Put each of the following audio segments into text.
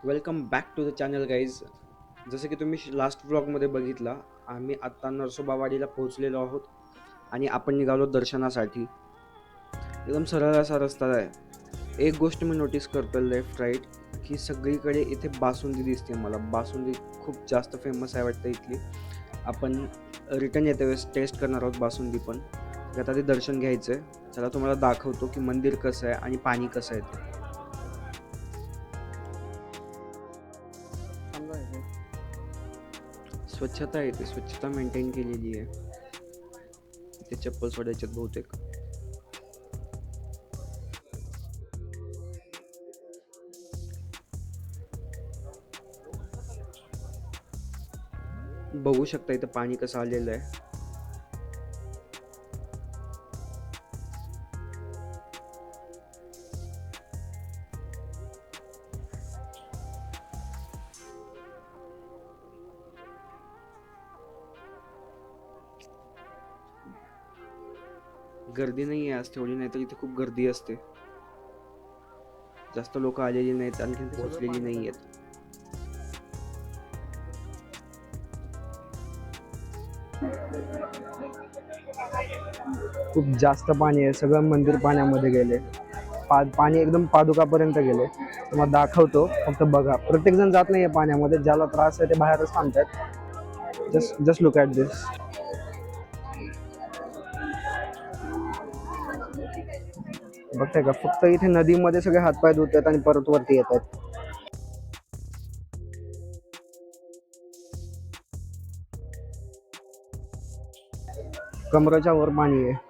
Welcome back to the channel guys. जसं की तुम्ही लास्ट व्लॉगमध्ये बघितला, आम्ही आत्ता नरसोबावाडीला पोहोचलेलो आहोत आणि आपण निघालो दर्शनासाठी. एकदम सरळ असा रस्ता आहे. एक गोष्ट मी नोटीस करतो लेफ्ट राईट, की सगळीकडे इथे बासुंदी दिसते मला. बासुंदी खूप जास्त फेमस आहे वाटतं इथली. आपण रिटर्न येते वेळेस टेस्ट करणार आहोत बासुंदी पण. तर आता ते दर्शन घ्यायचं आहे. चला तुम्हाला दाखवतो की मंदिर कसं आहे आणि पाणी कसं आहे ते. स्वच्छता आहे, ते स्वच्छता मेंटेन केलेली आहे. इथे चप्पल सोडायच्यात बहुतेक. बघू शकता इथं पाणी कसं आलेलं आहे. गर्दी नाही आहे आज तेवढी, नाही तर इथे खूप गर्दी असते. जास्त लोक आलेली नाहीत, आणखी पोहोचलेली नाही आहेत. खूप जास्त पाणी आहे, सगळं मंदिर पाण्यामध्ये गेले. पाणी एकदम पादुकापर्यंत गेले. तुम्हाला दाखवतो, फक्त बघा. प्रत्येक जण जात नाहीये पाण्यामध्ये, ज्याला त्रास आहे ते बाहेरच थांबतात. जस्ट जस्ट लुक ॲट दिस. बघताय का, फक्त इथे नदीमध्ये सगळे हातपाय धुतात आणि परत वरती येत आहेत. कमरेच्या वर पाणी आहे.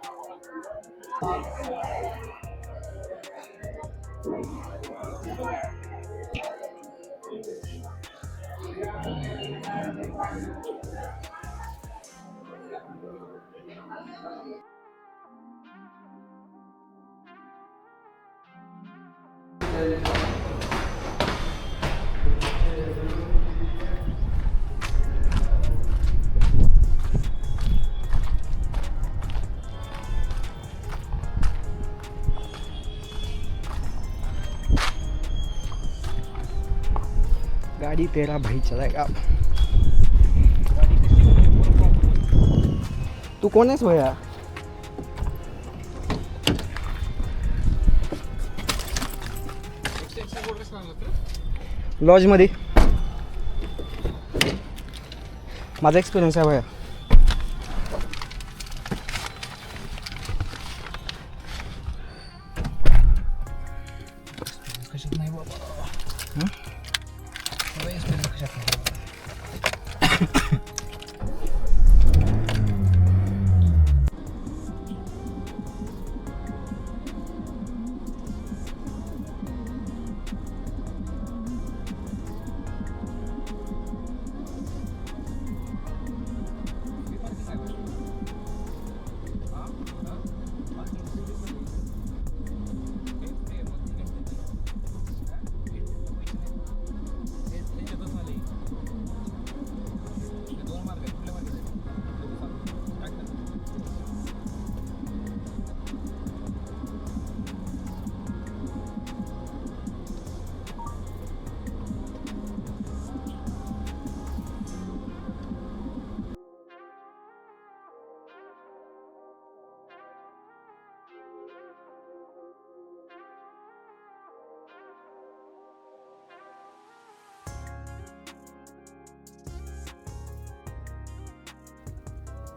गाड़ी तेरा भाई चलाएगा. तू कोण आहेस भैया? लॉज मध्ये माझा एक्सपिरियन्स आहे भैया.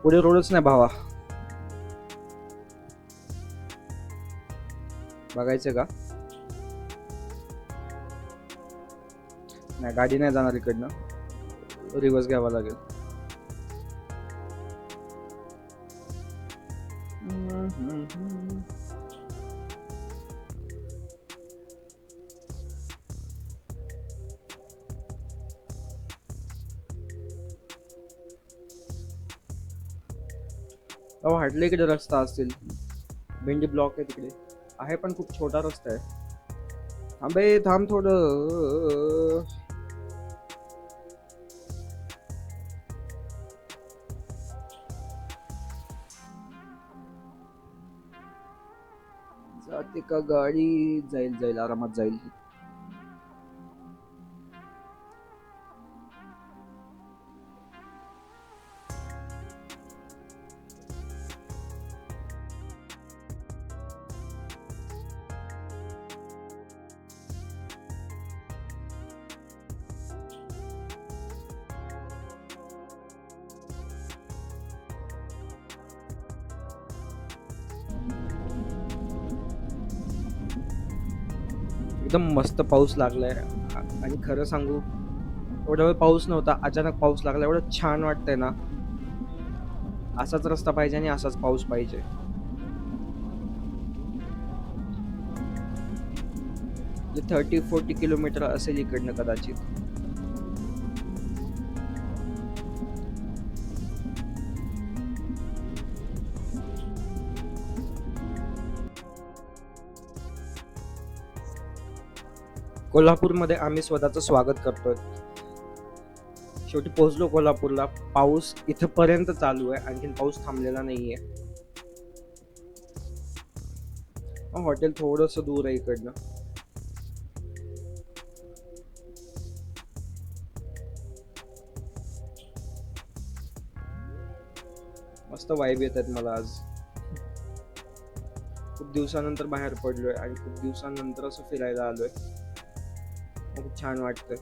पुढे रोडच नाही भावा. बघायचं का? नाही, गाडी नाही जाणार इकडनं. रिव्हर्स घ्यावा लागेल. अहो हाटले इकडे रस्ता असतील. भेंडी ब्लॉक आहे तिकडे. आहे पण खूप छोटा रस्ता आहे. थांबे, थांब थोडं. जाते का गाडी? जाईल जाईल, आरामात जाईल. एकदम मस्त पाऊस लागलाय आणि खरं सांगू एवढा वेळ पाऊस नव्हता, अचानक पाऊस लागला. एवढं छान वाटतंय ना. असाच रस्ता पाहिजे आणि असाच पाऊस पाहिजे. 30-40 किलोमीटर असेल इकडनं कदाचित. कोल्हापूरमध्ये आम्ही स्वतःचं स्वागत करतोय. शेवटी पोहोचलो कोल्हापूरला. पाऊस इथपर्यंत चालू आहे, आणखीन पाऊस थांबलेला नाहीये. हॉटेल थोडस दूर आहे इकडनं. मस्त वाईब येतात मला आज. खूप दिवसानंतर बाहेर पडलोय आणि खूप दिवसानंतर असं फिरायला आलोय. खूप छान वाटतंय.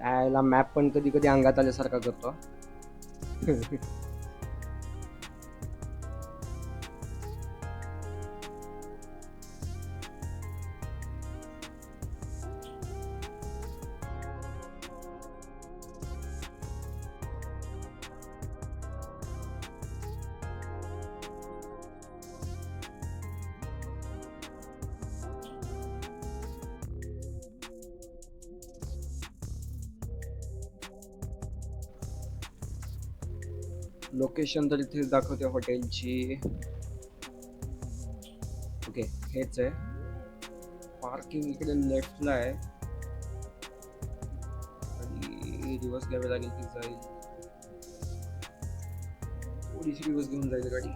यायला मॅप पण कधी कधी अंगात आल्यासारखा करतो. लोकेशन तर इथे दाखवते हॉटेलची. ओके, हेच आहे. पार्किंग इकडे लेफ्टला आहे आणि रिवर्स घ्यावे लागेल की जाईल. थोडीशी रिवर्स घेऊन जाईल गाडी.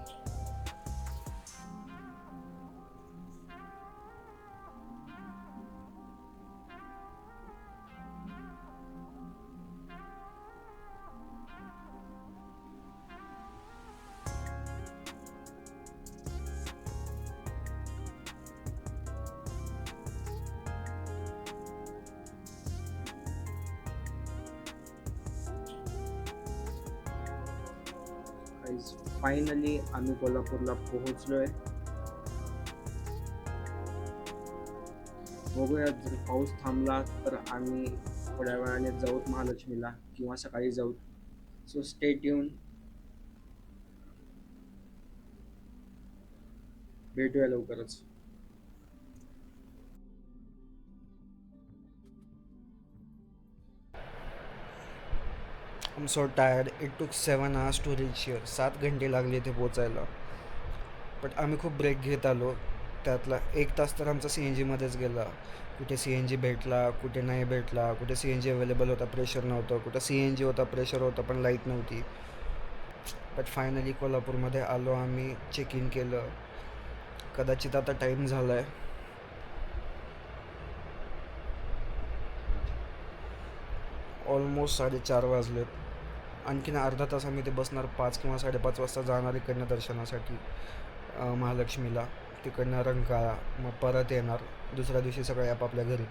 फायनली आम्ही कोल्हापूरला पोहोचलोय. बघूया, जर पाऊस थांबला तर आम्ही थोड्या वेळाने जाऊत महालक्ष्मीला किंवा सकाळी जाऊत. So stay tune. भेटूया लवकरच. I'm so tired. It took 7 hours to reach here. 7 घंटे लागले इथे पोचायला. बट आम्ही खूप ब्रेक घेत आलो. त्यातला 1 तास तर आमचा सी एन जीमध्येच गेला. कुठे सी एन जी भेटला, कुठे नाही भेटला. कुठे सी एन जी अवेलेबल होता, प्रेशर नव्हतं. कुठं सी एन जी होता, प्रेशर होतं, पण लाईट नव्हती. बट फायनली कोल्हापूरमध्ये आलो आम्ही. चेक इन केलं. कदाचित आता टाईम झाला आहे. ऑलमोस्ट 4:30 वाजलेत. आणखीन अर्धा तास आम्ही ते बसणार. 5 किंवा 5:30 वाजता जाणार इकडनं दर्शनासाठी महालक्ष्मीला. तिकडनं रंकाळा, मग परत येणार. दुसऱ्या दिवशी सकाळी आपापल्या घरी.